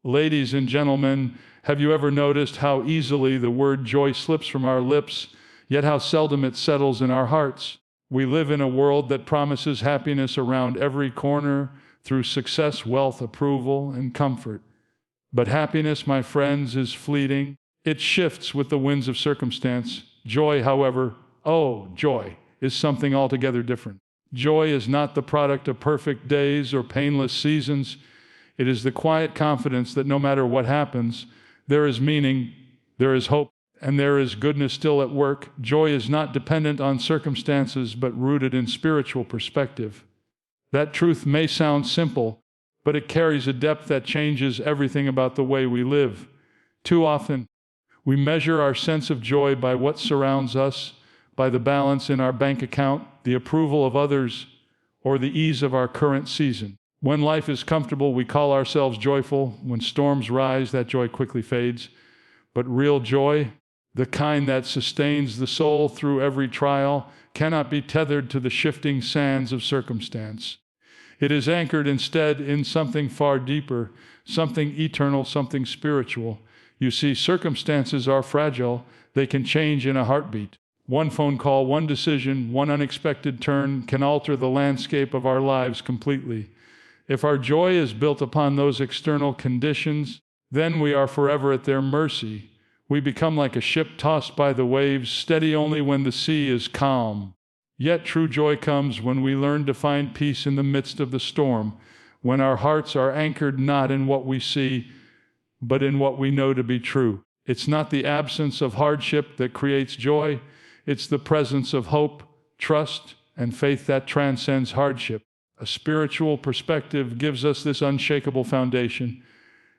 Ladies and gentlemen, have you ever noticed how easily the word joy slips from our lips, yet how seldom it settles in our hearts? We live in a world that promises happiness around every corner through success, wealth, approval, and comfort. But happiness, my friends, is fleeting. It shifts with the winds of circumstance. Joy, however, joy, is something altogether different. Joy is not the product of perfect days or painless seasons. It is the quiet confidence that no matter what happens, there is meaning, there is hope, and there is goodness still at work. Joy is not dependent on circumstances, but rooted in spiritual perspective. That truth may sound simple, but it carries a depth that changes everything about the way we live. Too often, we measure our sense of joy by what surrounds us, by the balance in our bank account, the approval of others, or the ease of our current season. When life is comfortable, we call ourselves joyful. When storms rise, that joy quickly fades. But real joy, the kind that sustains the soul through every trial, cannot be tethered to the shifting sands of circumstance. It is anchored instead in something far deeper, something eternal, something spiritual. You see, circumstances are fragile. They can change in a heartbeat. One phone call, one decision, one unexpected turn can alter the landscape of our lives completely. If our joy is built upon those external conditions, then we are forever at their mercy. We become like a ship tossed by the waves, steady only when the sea is calm. Yet true joy comes when we learn to find peace in the midst of the storm, when our hearts are anchored not in what we see, but in what we know to be true. It's not the absence of hardship that creates joy. It's the presence of hope, trust, and faith that transcends hardship. A spiritual perspective gives us this unshakable foundation.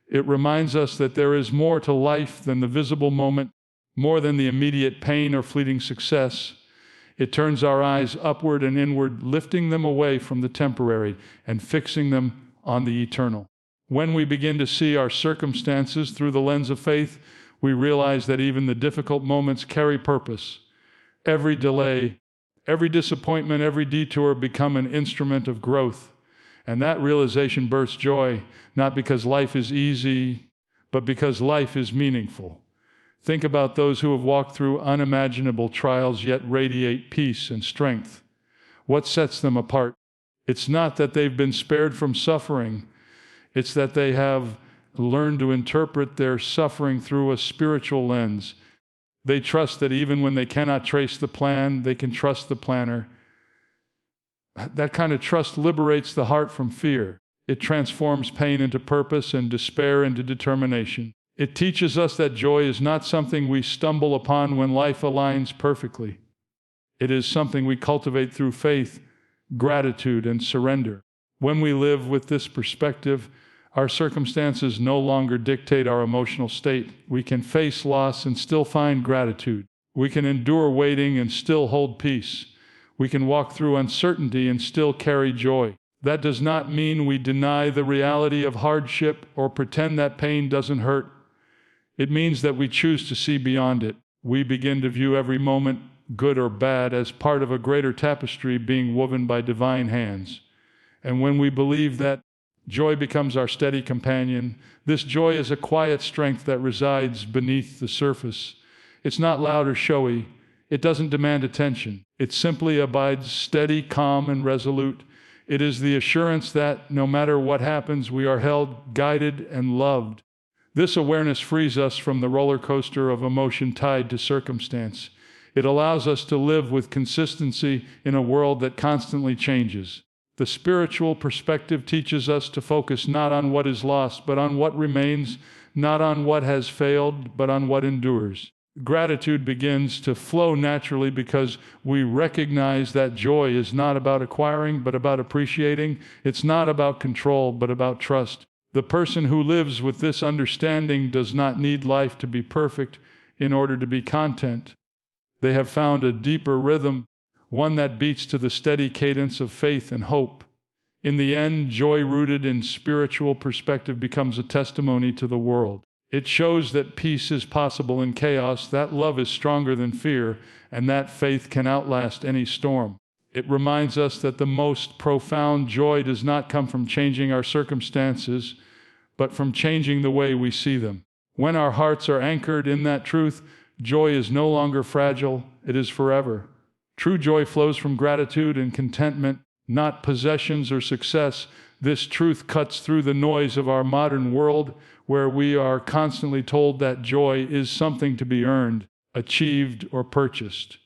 It reminds us that there is more to life than the visible moment, more than the immediate pain or fleeting success. It turns our eyes upward and inward, lifting them away from the temporary and fixing them on the eternal. When we begin to see our circumstances through the lens of faith, we realize that even the difficult moments carry purpose. Every delay, every disappointment, every detour become an instrument of growth. And that realization bursts joy, not because life is easy, but because life is meaningful. Think about those who have walked through unimaginable trials yet radiate peace and strength. What sets them apart? It's not that they've been spared from suffering. It's that they have learned to interpret their suffering through a spiritual lens. They trust that even when they cannot trace the plan, they can trust the planner. That kind of trust liberates the heart from fear. It transforms pain into purpose and despair into determination. It teaches us that joy is not something we stumble upon when life aligns perfectly. It is something we cultivate through faith, gratitude, and surrender. When we live with this perspective, our circumstances no longer dictate our emotional state. We can face loss and still find gratitude. We can endure waiting and still hold peace. We can walk through uncertainty and still carry joy. That does not mean we deny the reality of hardship or pretend that pain doesn't hurt. It means that we choose to see beyond it. We begin to view every moment, good or bad, as part of a greater tapestry being woven by divine hands. And when we believe that, joy becomes our steady companion. This joy is a quiet strength that resides beneath the surface. It's not loud or showy. It doesn't demand attention. It simply abides steady, calm, and resolute. It is the assurance that no matter what happens, we are held, guided, and loved. This awareness frees us from the roller coaster of emotion tied to circumstance. It allows us to live with consistency in a world that constantly changes. The spiritual perspective teaches us to focus not on what is lost, but on what remains, not on what has failed, but on what endures. Gratitude begins to flow naturally because we recognize that joy is not about acquiring, but about appreciating. It's not about control, but about trust. The person who lives with this understanding does not need life to be perfect in order to be content. They have found a deeper rhythm, one that beats to the steady cadence of faith and hope. In the end, joy rooted in spiritual perspective becomes a testimony to the world. It shows that peace is possible in chaos, that love is stronger than fear, and that faith can outlast any storm. It reminds us that the most profound joy does not come from changing our circumstances, but from changing the way we see them. When our hearts are anchored in that truth, joy is no longer fragile, it is forever. True joy flows from gratitude and contentment, not possessions or success. This truth cuts through the noise of our modern world, where we are constantly told that joy is something to be earned, achieved, or purchased.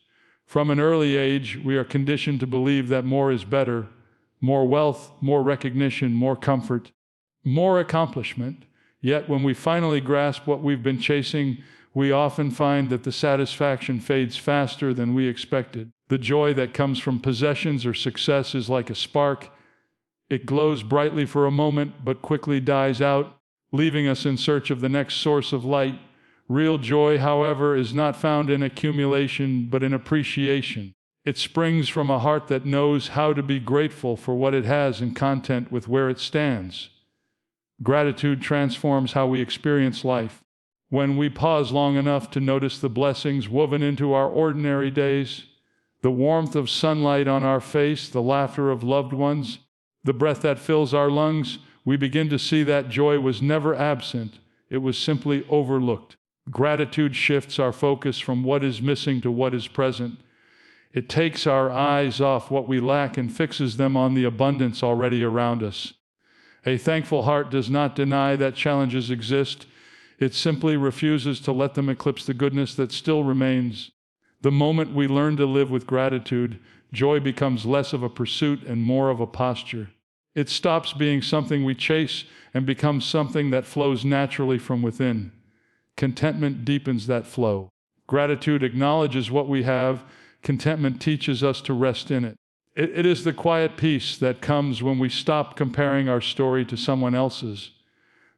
From an early age, we are conditioned to believe that more is better: more wealth, more recognition, more comfort, more accomplishment. Yet when we finally grasp what we've been chasing, we often find that the satisfaction fades faster than we expected. The joy that comes from possessions or success is like a spark. It glows brightly for a moment, but quickly dies out, leaving us in search of the next source of light. Real joy, however, is not found in accumulation, but in appreciation. It springs from a heart that knows how to be grateful for what it has and content with where it stands. Gratitude transforms how we experience life. When we pause long enough to notice the blessings woven into our ordinary days, the warmth of sunlight on our face, the laughter of loved ones, the breath that fills our lungs, we begin to see that joy was never absent. It was simply overlooked. Gratitude shifts our focus from what is missing to what is present. It takes our eyes off what we lack and fixes them on the abundance already around us. A thankful heart does not deny that challenges exist. It simply refuses to let them eclipse the goodness that still remains. The moment we learn to live with gratitude, joy becomes less of a pursuit and more of a posture. It stops being something we chase and becomes something that flows naturally from within. Contentment deepens that flow. Gratitude acknowledges what we have. Contentment teaches us to rest in it. It is the quiet peace that comes when we stop comparing our story to someone else's.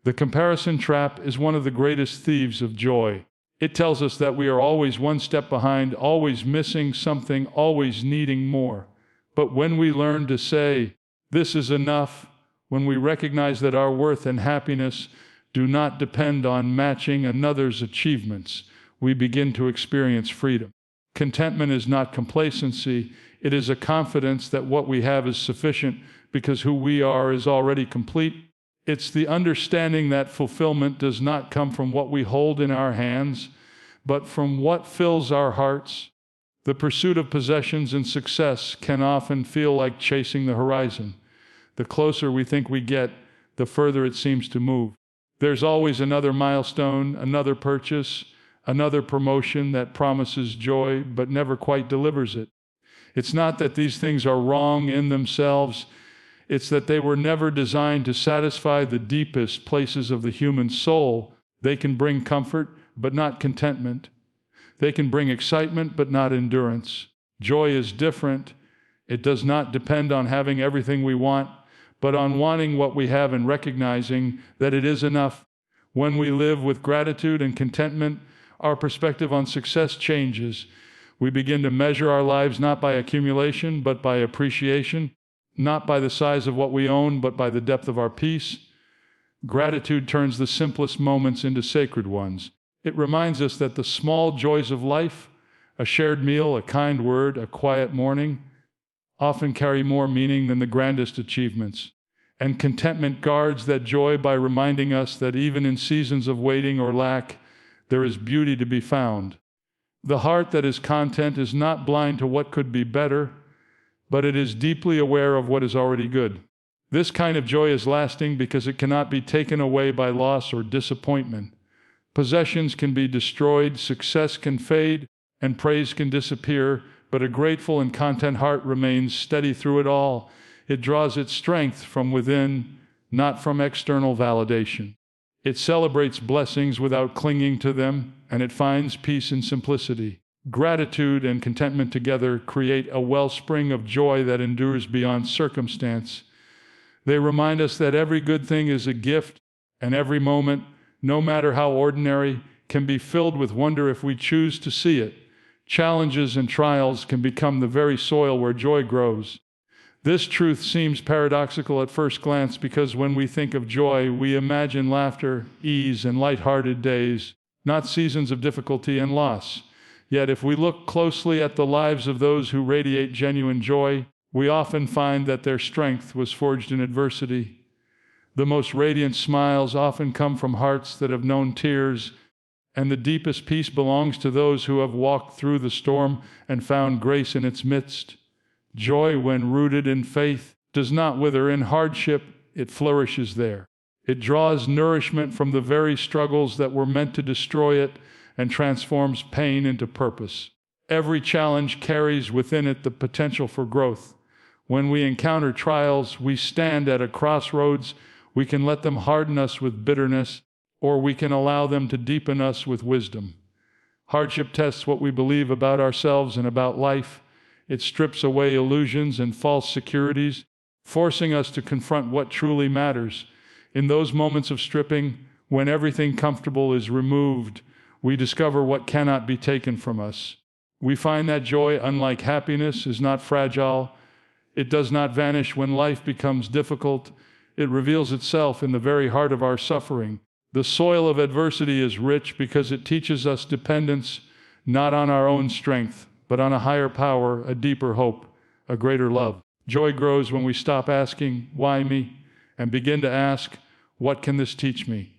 The comparison trap is one of the greatest thieves of joy. It tells us that we are always one step behind, always missing something, always needing more. But when we learn to say, "This is enough," when we recognize that our worth and happiness do not depend on matching another's achievements, we begin to experience freedom. Contentment is not complacency. It is a confidence that what we have is sufficient because who we are is already complete. It's the understanding that fulfillment does not come from what we hold in our hands, but from what fills our hearts. The pursuit of possessions and success can often feel like chasing the horizon. The closer we think we get, the further it seems to move. There's always another milestone, another purchase, another promotion that promises joy but never quite delivers it. It's not that these things are wrong in themselves. It's that they were never designed to satisfy the deepest places of the human soul. They can bring comfort, but not contentment. They can bring excitement, but not endurance. Joy is different. It does not depend on having everything we want, but on wanting what we have and recognizing that it is enough. When we live with gratitude and contentment, our perspective on success changes. We begin to measure our lives not by accumulation, but by appreciation. Not by the size of what we own, but by the depth of our peace. Gratitude turns the simplest moments into sacred ones. It reminds us that the small joys of life, a shared meal, a kind word, a quiet morning, often carry more meaning than the grandest achievements. And contentment guards that joy by reminding us that even in seasons of waiting or lack, there is beauty to be found. The heart that is content is not blind to what could be better, but it is deeply aware of what is already good. This kind of joy is lasting because it cannot be taken away by loss or disappointment. Possessions can be destroyed, success can fade, and praise can disappear, but a grateful and content heart remains steady through it all. It draws its strength from within, not from external validation. It celebrates blessings without clinging to them, and it finds peace in simplicity. Gratitude and contentment together create a wellspring of joy that endures beyond circumstance. They remind us that every good thing is a gift, and every moment, no matter how ordinary, can be filled with wonder if we choose to see it. Challenges and trials can become the very soil where joy grows. This truth seems paradoxical at first glance because when we think of joy, we imagine laughter, ease, and light-hearted days, not seasons of difficulty and loss. Yet if we look closely at the lives of those who radiate genuine joy, we often find that their strength was forged in adversity. The most radiant smiles often come from hearts that have known tears, and the deepest peace belongs to those who have walked through the storm and found grace in its midst. Joy, when rooted in faith, does not wither in hardship, it flourishes there. It draws nourishment from the very struggles that were meant to destroy it and transforms pain into purpose. Every challenge carries within it the potential for growth. When we encounter trials, we stand at a crossroads. We can let them harden us with bitterness, or we can allow them to deepen us with wisdom. Hardship tests what we believe about ourselves and about life. It strips away illusions and false securities, forcing us to confront what truly matters. In those moments of stripping, when everything comfortable is removed, we discover what cannot be taken from us. We find that joy, unlike happiness, is not fragile. It does not vanish when life becomes difficult. It reveals itself in the very heart of our suffering. The soil of adversity is rich because it teaches us dependence, not on our own strength, but on a higher power, a deeper hope, a greater love. Joy grows when we stop asking, "Why me?" and begin to ask, "What can this teach me?"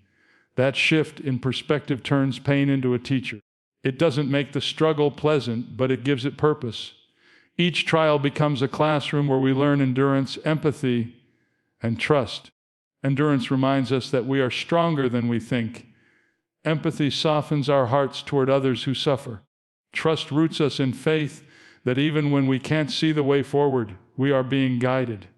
That shift in perspective turns pain into a teacher. It doesn't make the struggle pleasant, but it gives it purpose. Each trial becomes a classroom where we learn endurance, empathy, and trust. Endurance reminds us that we are stronger than we think. Empathy softens our hearts toward others who suffer. Trust roots us in faith that even when we can't see the way forward, we are being guided.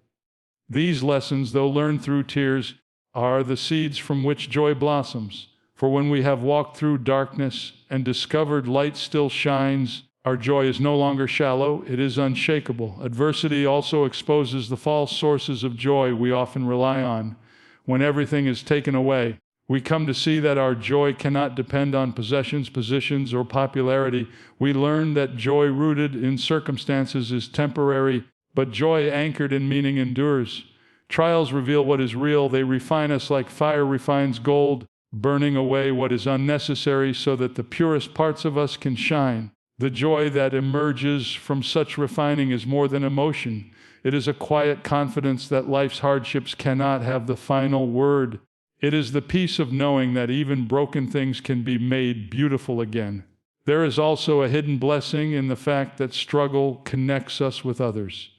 These lessons, though learned through tears, are the seeds from which joy blossoms. For when we have walked through darkness and discovered light still shines, our joy is no longer shallow, it is unshakable. Adversity also exposes the false sources of joy we often rely on. When everything is taken away, we come to see that our joy cannot depend on possessions, positions, or popularity. We learn that joy rooted in circumstances is temporary, but joy anchored in meaning endures. Trials reveal what is real. They refine us like fire refines gold, burning away what is unnecessary so that the purest parts of us can shine. The joy that emerges from such refining is more than emotion. It is a quiet confidence that life's hardships cannot have the final word. It is the peace of knowing that even broken things can be made beautiful again. There is also a hidden blessing in the fact that struggle connects us with others.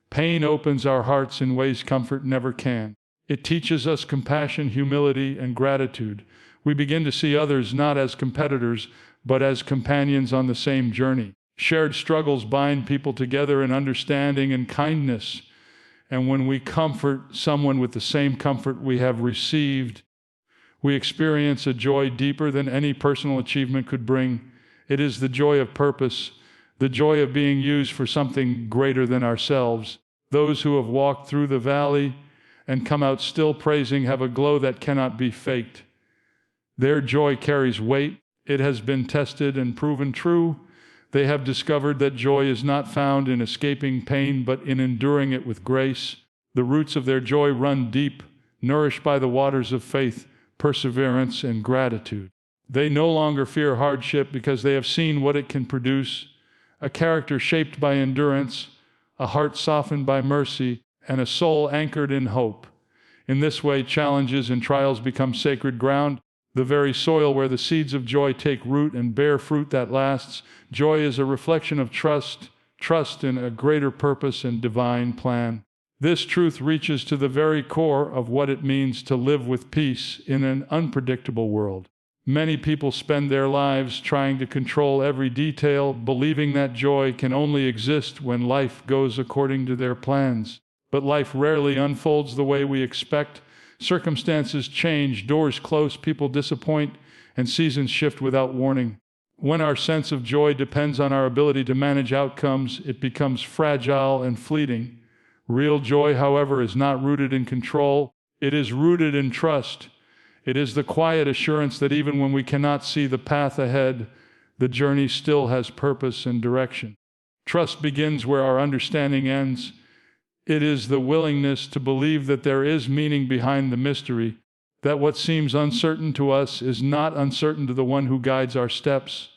Pain opens our hearts in ways comfort never can. It teaches us compassion, humility, and gratitude. We begin to see others not as competitors, but as companions on the same journey. Shared struggles bind people together in understanding and kindness. And when we comfort someone with the same comfort we have received, we experience a joy deeper than any personal achievement could bring. It is the joy of purpose, the joy of being used for something greater than ourselves. Those who have walked through the valley and come out still praising have a glow that cannot be faked. Their joy carries weight. It has been tested and proven true. They have discovered that joy is not found in escaping pain, but in enduring it with grace. The roots of their joy run deep, nourished by the waters of faith, perseverance, and gratitude. They no longer fear hardship because they have seen what it can produce: a character shaped by endurance, a heart softened by mercy, and a soul anchored in hope. In this way, challenges and trials become sacred ground, the very soil where the seeds of joy take root and bear fruit that lasts. Joy is a reflection of trust in a greater purpose and divine plan. This truth reaches to the very core of what it means to live with peace in an unpredictable world. Many people spend their lives trying to control every detail, believing that joy can only exist when life goes according to their plans. But life rarely unfolds the way we expect. Circumstances change, doors close, people disappoint, and seasons shift without warning. When our sense of joy depends on our ability to manage outcomes, it becomes fragile and fleeting. Real joy, however, is not rooted in control. It is rooted in trust. It is the quiet assurance that even when we cannot see the path ahead, the journey still has purpose and direction. Trust begins where our understanding ends. It is the willingness to believe that there is meaning behind the mystery, that what seems uncertain to us is not uncertain to the one who guides our steps.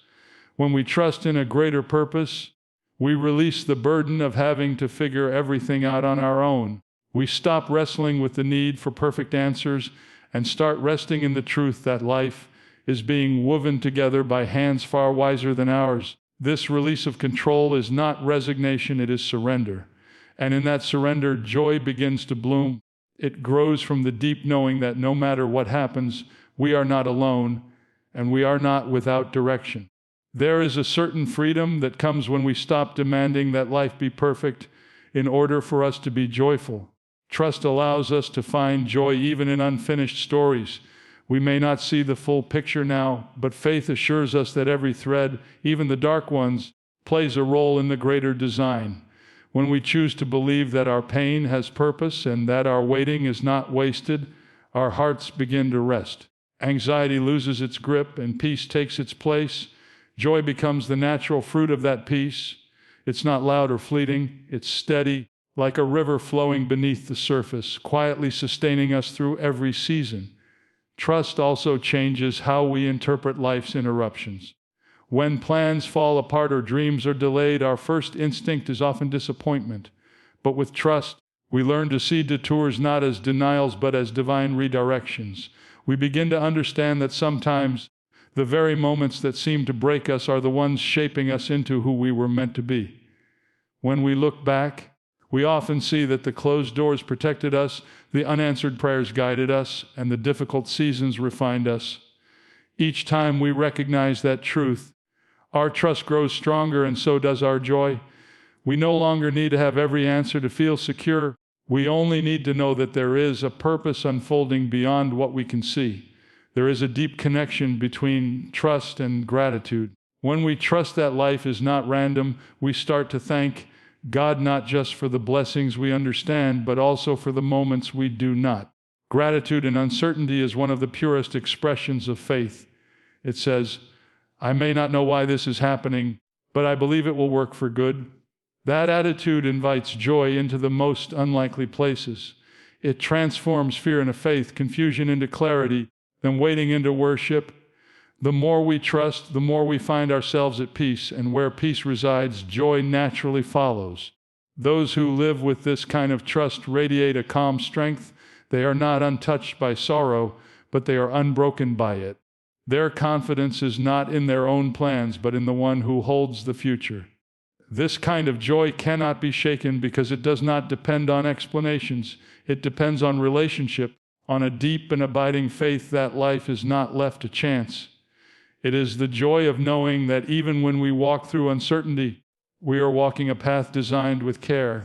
When we trust in a greater purpose, we release the burden of having to figure everything out on our own. We stop wrestling with the need for perfect answers and start resting in the truth that life is being woven together by hands far wiser than ours. This release of control is not resignation, it is surrender. And in that surrender, joy begins to bloom. It grows from the deep knowing that no matter what happens, we are not alone and we are not without direction. There is a certain freedom that comes when we stop demanding that life be perfect in order for us to be joyful. Trust allows us to find joy even in unfinished stories. We may not see the full picture now, but faith assures us that every thread, even the dark ones, plays a role in the greater design. When we choose to believe that our pain has purpose and that our waiting is not wasted, our hearts begin to rest. Anxiety loses its grip and peace takes its place. Joy becomes the natural fruit of that peace. It's not loud or fleeting, it's steady, like a river flowing beneath the surface, quietly sustaining us through every season. Trust also changes how we interpret life's interruptions. When plans fall apart or dreams are delayed, our first instinct is often disappointment. But with trust, we learn to see detours not as denials but as divine redirections. We begin to understand that sometimes the very moments that seem to break us are the ones shaping us into who we were meant to be. When we look back, we often see that the closed doors protected us, the unanswered prayers guided us, and the difficult seasons refined us. Each time we recognize that truth, our trust grows stronger and so does our joy. We no longer need to have every answer to feel secure. We only need to know that there is a purpose unfolding beyond what we can see. There is a deep connection between trust and gratitude. When we trust that life is not random, we start to thank God not just for the blessings we understand, but also for the moments we do not. Gratitude in uncertainty is one of the purest expressions of faith. It says, I may not know why this is happening, but I believe it will work for good. That attitude invites joy into the most unlikely places. It transforms fear into faith, confusion into clarity, then waiting into worship. The more we trust, the more we find ourselves at peace, and where peace resides, joy naturally follows. Those who live with this kind of trust radiate a calm strength. They are not untouched by sorrow, but they are unbroken by it. Their confidence is not in their own plans, but in the one who holds the future. This kind of joy cannot be shaken because it does not depend on explanations. It depends on relationship, on a deep and abiding faith that life is not left to chance. It is the joy of knowing that even when we walk through uncertainty, we are walking a path designed with care.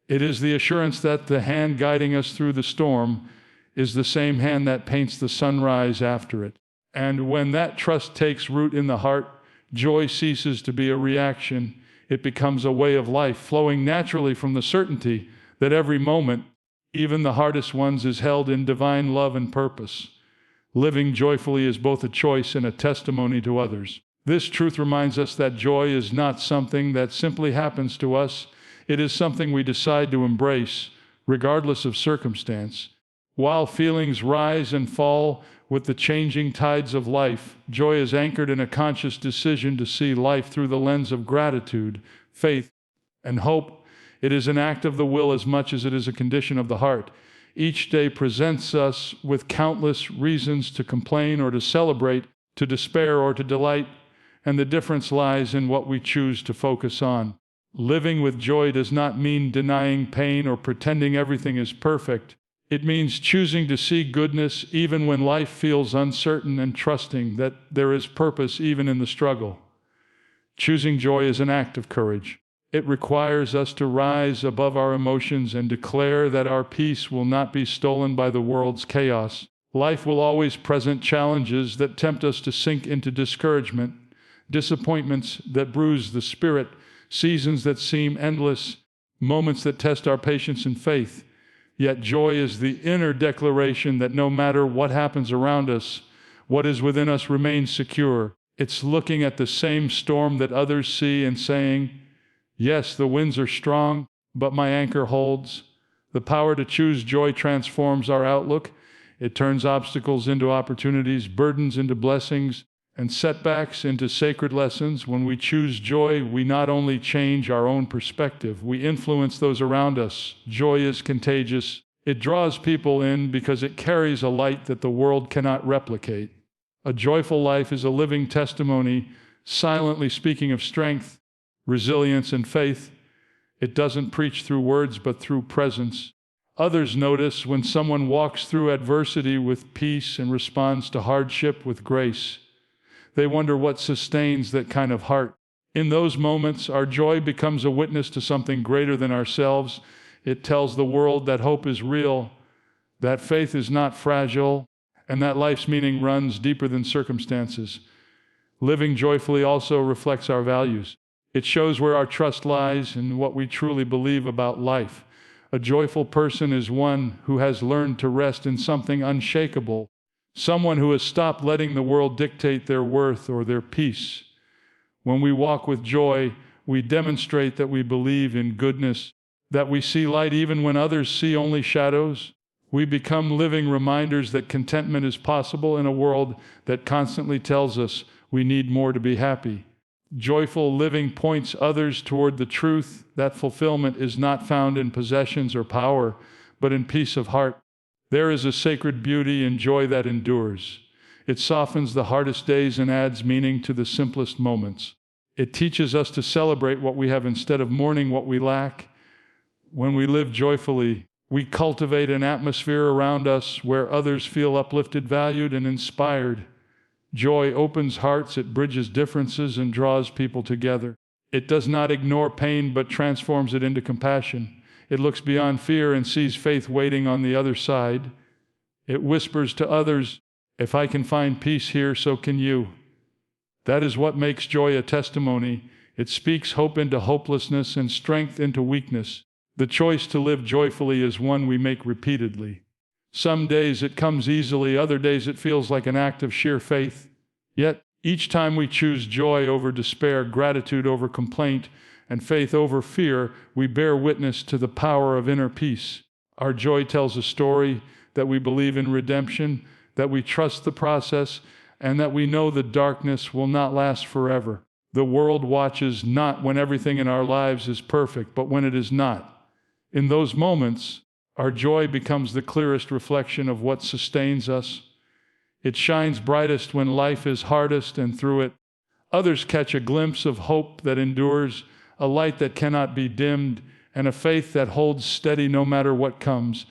It is the assurance that the hand guiding us through the storm is the same hand that paints the sunrise after it. And when that trust takes root in the heart, joy ceases to be a reaction. It becomes a way of life, flowing naturally from the certainty that every moment, even the hardest ones, is held in divine love and purpose. Living joyfully is both a choice and a testimony to others. This truth reminds us that joy is not something that simply happens to us. It is something we decide to embrace, regardless of circumstance. While feelings rise and fall with the changing tides of life, joy is anchored in a conscious decision to see life through the lens of gratitude, faith, and hope. It is an act of the will as much as it is a condition of the heart. Each day presents us with countless reasons to complain or to celebrate, to despair or to delight, and the difference lies in what we choose to focus on. Living with joy does not mean denying pain or pretending everything is perfect. It means choosing to see goodness even when life feels uncertain and trusting that there is purpose even in the struggle. Choosing joy is an act of courage. It requires us to rise above our emotions and declare that our peace will not be stolen by the world's chaos. Life will always present challenges that tempt us to sink into discouragement, disappointments that bruise the spirit, seasons that seem endless, moments that test our patience and faith. Yet joy is the inner declaration that no matter what happens around us, what is within us remains secure. It's looking at the same storm that others see and saying, yes, the winds are strong, but my anchor holds. The power to choose joy transforms our outlook. It turns obstacles into opportunities, burdens into blessings, and setbacks into sacred lessons. When we choose joy, we not only change our own perspective, we influence those around us. Joy is contagious. It draws people in because it carries a light that the world cannot replicate. A joyful life is a living testimony, silently speaking of strength, resilience, and faith. It doesn't preach through words, but through presence. Others notice when someone walks through adversity with peace and responds to hardship with grace. They wonder what sustains that kind of heart. In those moments, our joy becomes a witness to something greater than ourselves. It tells the world that hope is real, that faith is not fragile, and that life's meaning runs deeper than circumstances. Living joyfully also reflects our values. It shows where our trust lies and what we truly believe about life. A joyful person is one who has learned to rest in something unshakable, someone who has stopped letting the world dictate their worth or their peace. When we walk with joy, we demonstrate that we believe in goodness, that we see light even when others see only shadows. We become living reminders that contentment is possible in a world that constantly tells us we need more to be happy. Joyful living points others toward the truth that fulfillment is not found in possessions or power, but in peace of heart. There is a sacred beauty in joy that endures. It softens the hardest days and adds meaning to the simplest moments. It teaches us to celebrate what we have instead of mourning what we lack. When we live joyfully, we cultivate an atmosphere around us where others feel uplifted, valued, and inspired. Joy opens hearts, it bridges differences, and draws people together. It does not ignore pain, but transforms it into compassion. It looks beyond fear and sees faith waiting on the other side. It whispers to others, "If I can find peace here, so can you." That is what makes joy a testimony. It speaks hope into hopelessness and strength into weakness. The choice to live joyfully is one we make repeatedly. Some days it comes easily, other days it feels like an act of sheer faith. Yet, each time we choose joy over despair, gratitude over complaint, and faith over fear, we bear witness to the power of inner peace. Our joy tells a story that we believe in redemption, that we trust the process, and that we know the darkness will not last forever. The world watches not when everything in our lives is perfect, but when it is not. In those moments, our joy becomes the clearest reflection of what sustains us. It shines brightest when life is hardest, and through it, others catch a glimpse of hope that endures, a light that cannot be dimmed, and a faith that holds steady no matter what comes.